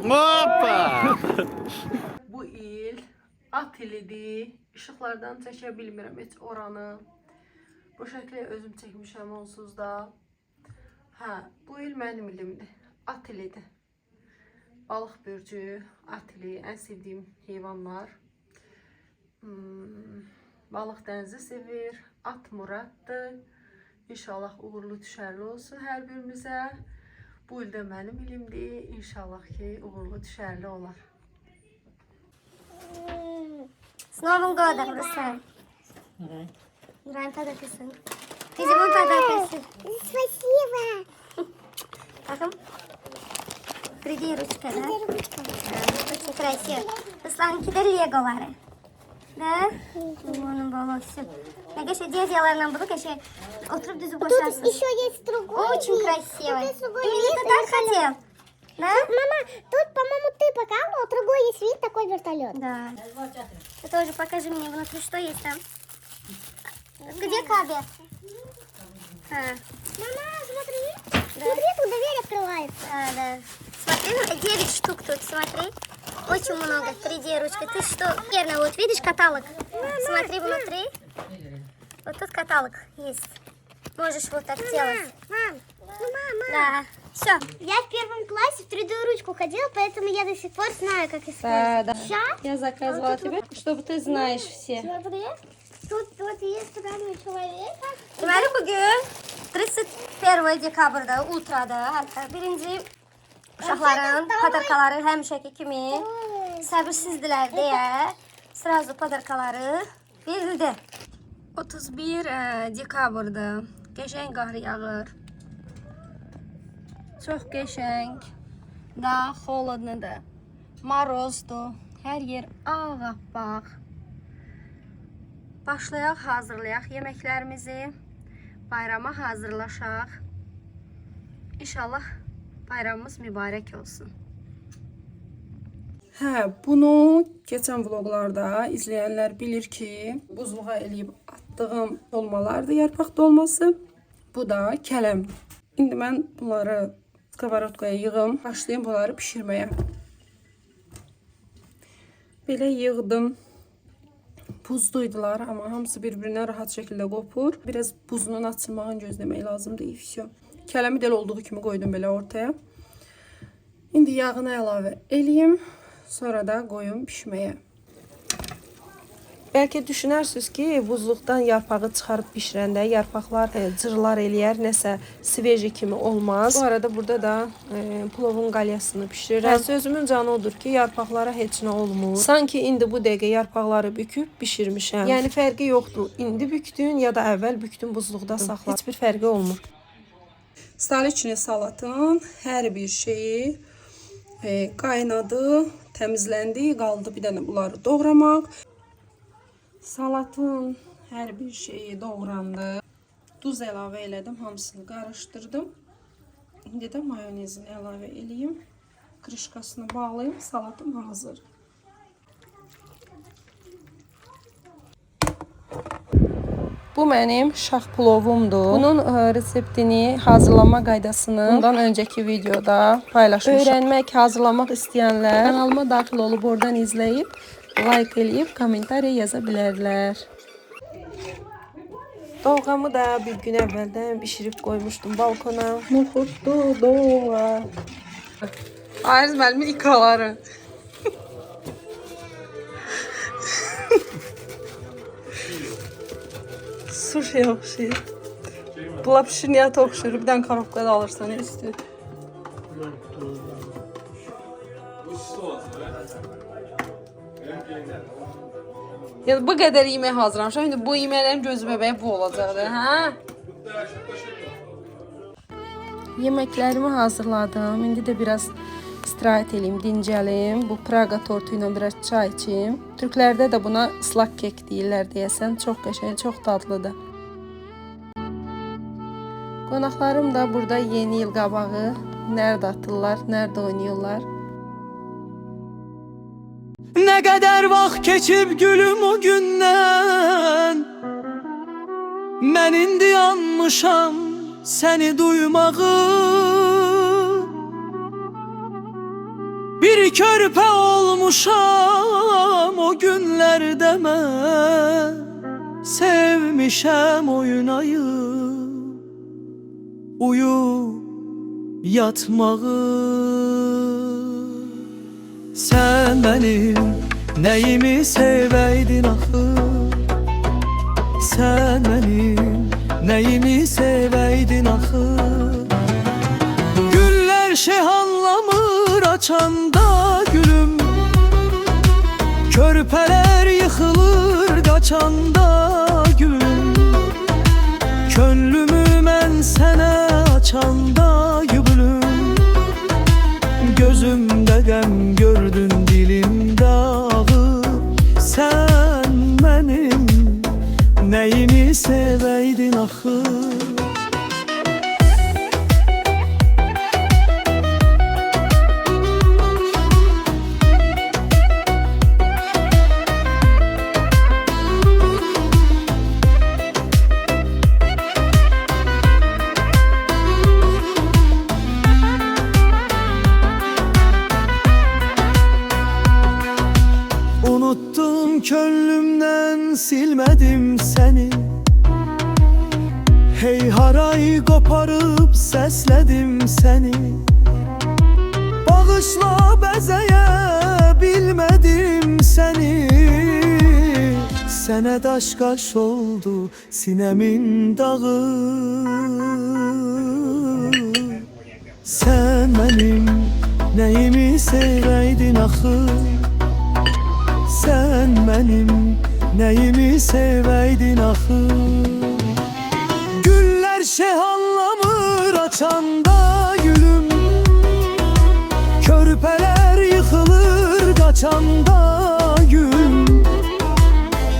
Hoppa! Bu il at ilidir. İşıqlardan çəkə bilmirəm heç oranı. Bu şəkli özüm çəkmişəm onsuz da. Hə, bu il mənim ilimdir. At ilidir. Balıq börcü, at ili, ən sevdiyim heyvanlar. Balıq dənizi sevir, at muraddır. İnşallah uğurlu düşərli olsun hər birimizə. Bu il də mənim ilimdir. İnşallah ki, uğurlu düşərli olar. С Новым годом, Руслан. Ран подописан. Ты зиму подописан. Спасибо. Bakın. Приди ручка, да? Очень красиво. Руслан'ınki de legoları. Да? Onun babası. Ya keşke дядяlarla bunu keşke oturup düzüp boşarsın. Тут еще есть другой. Очень красиво. Тут есть другой Именно вид, ты так хотел. Да? Мама, тут, по-моему, ты показывала, другой есть вид, такой вертолет. Да. Ты тоже покажи мне внутри, что есть там. Где кабель? Мама, смотри. Смотри, тут дверь открывается. Да. Смотри, 9 штук тут, смотри. Очень много, 3D ручка. Ты что? Верно, вот видишь каталог? Смотри внутри. Вот тут каталог есть. Можешь вот так делать. Мам, мама. Да. Все. Я в первом классе в 3D ручку ходила, поэтому я до сих пор знаю, как использовать. Да. Сейчас, Я заказывала тебе, чтобы ты знаешь все. смотри. Тут есть странный человек. Deməli bugün 31 dekabrda ultrada birinci uşaqların padarkaları həmişəki kimi səbirsizdirlər deyə sразу padarkaları verildi. 31 dekabrda qəşəng qar yağır. Çox qəşəng. Da холодныdır. Marozdur. Hər yer ağappaq. Başlayaq, hazırlayaq yeməklərimizi. Bayrama hazırlaşaq. İnşallah bayramımız mübarək olsun. Hə, bunu keçən vloqlarda izləyənlər bilir ki, buzluğa eləyib atdığım dolmalardır, yarpaq dolması. Bu da kələmdir. İndi mən bunları skоворodkaya yığım, başlayım bunları pişirməyə. Belə yığdım. Buzluydular, amma hamısı bir-birinə rahat şəkildə qopur. Biraz buzunun açılmağını gözləmək lazımdır. İfsiyo. Kələmi də olduğu kimi qoydum belə ortaya. İndi yağını əlavə eləyim. Sonra da qoyum pişməyə. Bəlkə düşünərsiniz ki, buzluqdan yarpağı çıxarıb bişirəndə yarpaqlar cırlar eləyər, nəsə sveji kimi olmaz. Bu arada burada da plovun qalyasını bişirirəm. Sözümün canı odur ki, yarpaqlara heç nə olmur. Sanki indi bu dəqiqə yarpaqları büküb bişirmişəm. Yəni fərqi yoxdur. İndi bükdün ya da əvvəl bükdün buzluqda saxla. Heç bir fərqi olmur. Stoliçni salatın hər bir şeyi qaynadı, təmizləndi, qaldı bir dənə bunları doğramaq. Salatın hər bir şeyi doğrandı. Duz əlavə elədim, hamısını qarışdırdım. İndi də mayonezini əlavə eləyim. Krışkasını bağlayım, salatım hazır. Bu mənim şax plovumdur. Bunun reseptini, hazırlama qaydasını bundan öncəki videoda paylaşmışam. Öyrənmək, hazırlamaq istəyənlər kanalıma daxil olub oradan izləyib, like eləyib, kommentariya yaza bilərlər. Dolğamı da bir gün əvvəldən bişirib qoymuşdum balkona. Noxudlu dolğa. Ayız müəllimin ikaları. Suşiyə oxşayır. Bula pişirniyyətə oxşayır. Bir dənə karobka da alırsan, nə istəyir? Ya bu qədər yemək hazırlamışam. İndi bu yeməklərin gözü bəbəyə bu olacaqdır, hə? Yeməklərimi hazırladım. İndi də biraz istirahət edeyim, dincəlim. Bu Praga tortu ilə biraz çay içeyim. Türklərdə də buna ıslak kek deyirlər deyəsən. Çox qəşəng, çox dadlıdır. Qonaqlarım da burada yeni il qabağı nerede atırlar, nerede oynuyorlar. Ne kadar vaxt keçib gülüm o gündən Mən indi yanmışam səni duymağı Bir körpe olmuşam o günlerde mən sevmişəm oynayıb uyub yatmağı. Sen benim neyimi sevəydin axı? Sen benim neyimi sevəydin axı? Güller şehanlamır açanda gülüm, körpeler yıkılır kaçanda gülüm. Könlümü mən sənə açanda gülüm, gözümdə qəm gördün dilimdə ağır. Sen benim neyimi sevəydin axı? Unuttum könlümden silmedim seni, hey haray koparıp sesledim seni. Bağışla bezeye bilmedim seni, sene daş kaş oldu sinemin dağı. Sen benim neyimi sevəydin axı? Sen benim neyimi sevəydin axı? Güller şehanlamır açanda gülüm, körpeler yıkılır kaçanda gülüm.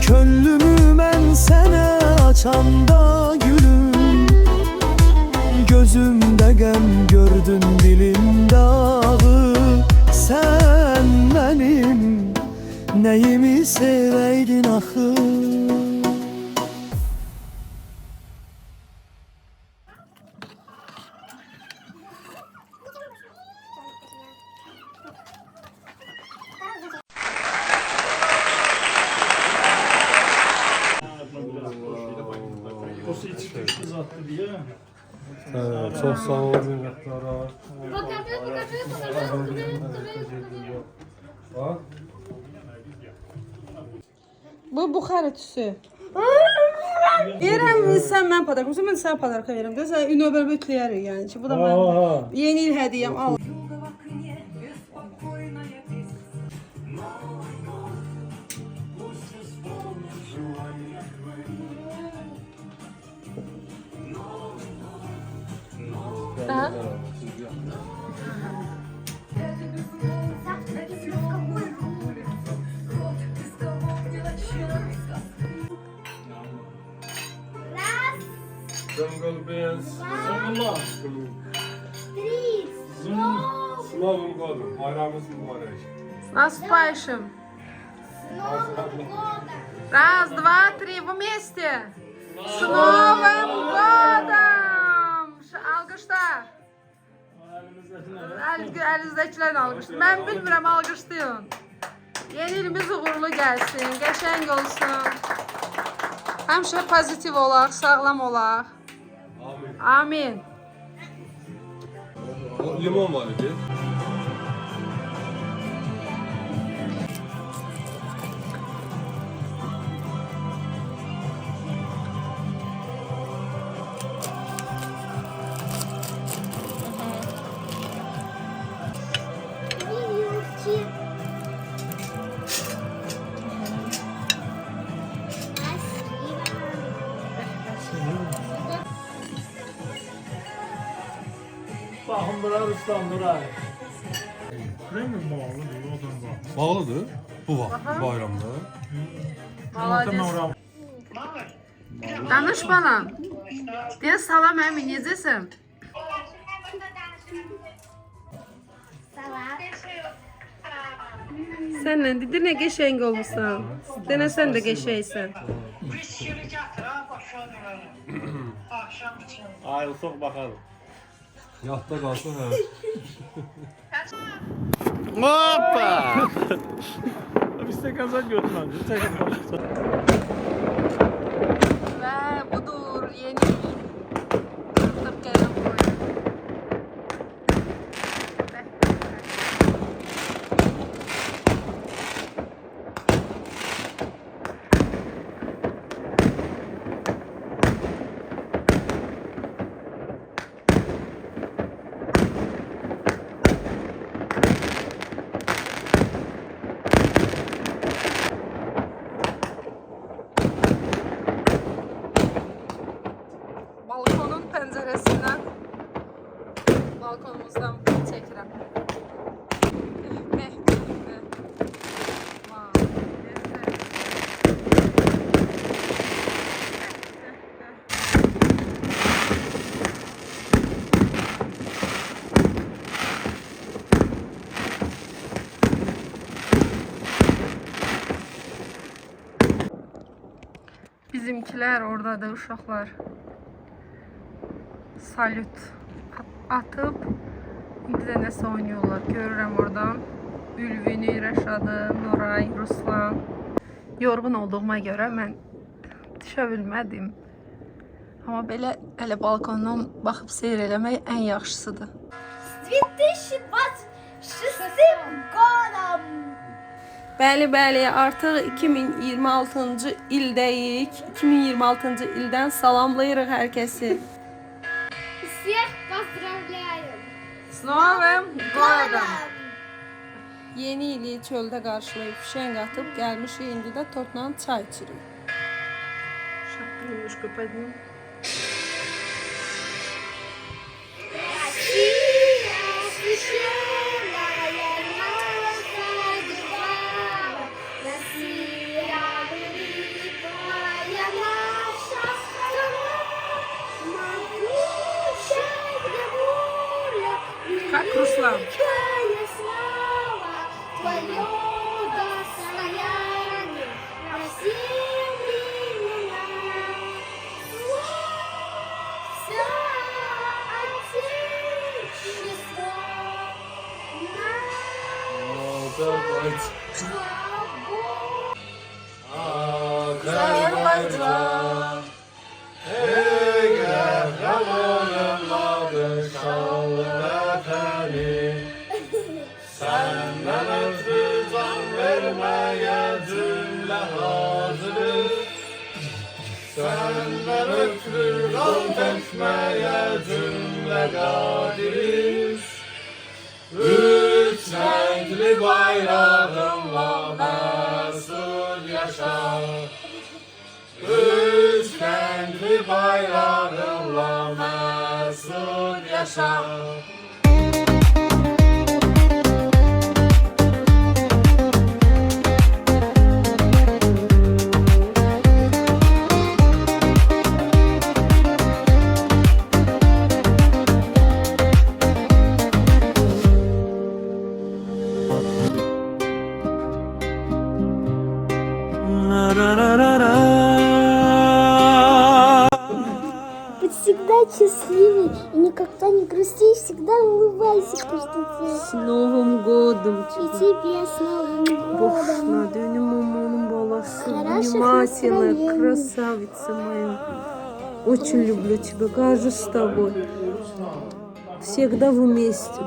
Könlümü mən sənə açanda gülüm, gözümdə qəm gördün dilimdə ağır. Sen benim neyimi sevəydin axı? Çok sağ olun minnettarlar. Bak. Bu buxar tüsü. Verəm sən mən padarkımsan, mən sən padarka verəm də. Sən növbə bütləyərik yəni ki, bu da mən yeni il hədiyyəm. Al. Aha. Jungle Beans. Три. С Новым годом. Bayramınız mübarek. Нас паишем. Новым годом. Раз, два, три, вместе. С Новым годом! Alqışlar. Əlinizdekilərin alqışlayın. Mən bilmirəm, alqışlayın. Yeni ilimiz uğurlu gəlsin, qəşəng olsun. Həmişə pozitiv olaq, sağlam olaq. Amin. Limon var idi. Вилки. Baxın bura Ruslan bura. Bağlıdır bu vaxt bayramda. Молодец. Danış bana. Deyə salam əmi, necəsən? Салат. Sənlə dedir nə qəşəng olmusan. Denə sən də qəşəngsən. Ayrılsaq baxarıq. Yatda qalsın hə. Hoppa! Bir stekan zat götürmem. Ve budur yeni kırptırıp gelen koyun. Balkonun pəncərəsindən balkonumuzdan çəkirəm. Bizimkiler oradadır, uşaqlar. Salut atıp bir de nəsə oynuyorlar. Görürəm oradan. Ülvini, Rəşadı, Nuray, Ruslan. Yorğun olduğuma görə mən düşə bilmədim. Amma belə hələ balkondan baxıb seyr eləmək ən yaxşısıdır. 2026 годом! Bəli, artıq 2026-cı ildəyik. 2026-cı ildən salamlayırıq hər kəsi. Всех поздравляю! S Novem Godom! Yeni ili çöldə qarşılayıb fişəng atıb gəlmişik, indi də tortla çay içirik. Şapkı немножко поднимем. Россия, священная наша держава, Россия, великая наша страна, могучая воля, Как Руслан? великая слава, твое достояние, Россия милая. Вся Отечество Azerbaycan, ey qəhrəman övladı, şanlı vətənim. Səndən ötürü can verməyə cümlə hazırıq. Səndən ötürü qan tökməyə cümlə qadiriz. Üç rəngli bayrağınla məsud yaşa. Üç rəngli bayrağınla məsud yaşa. Будь всегда счастливой и никогда не грусти, и всегда улыбайся каждый день. С Новым годом И тебе с Новым годом. На день мамоның баласы. Хороших Внимательная, настроений. красавица моя. Очень люблю тебя, каждый с тобой. Всегда вместе.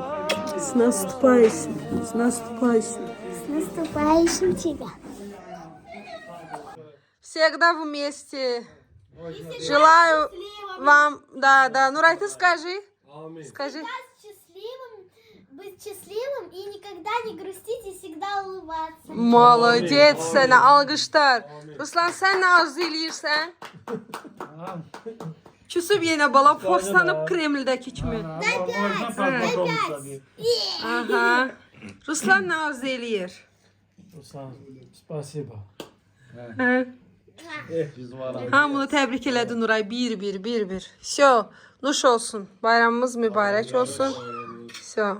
С наступающим. С наступающим. С наступающим тебя. Всегда вместе. Желаю вам... Да, Нурай, ты скажи. Скажи. Быть счастливым и никогда не грустить и всегда улыбаться. Молодец sana, alqışlar. Ruslan, sen ne arzu eləyirsən? Küsüb yenə bala, poslanıb Kremldəki kimi. Aha. Ruslan ne arzu eləyir? Spasiba. Hamını təbrik elədi Nuray. Bir. Всё, nuş olsun. Bayramımız mübarək olsun. Всё.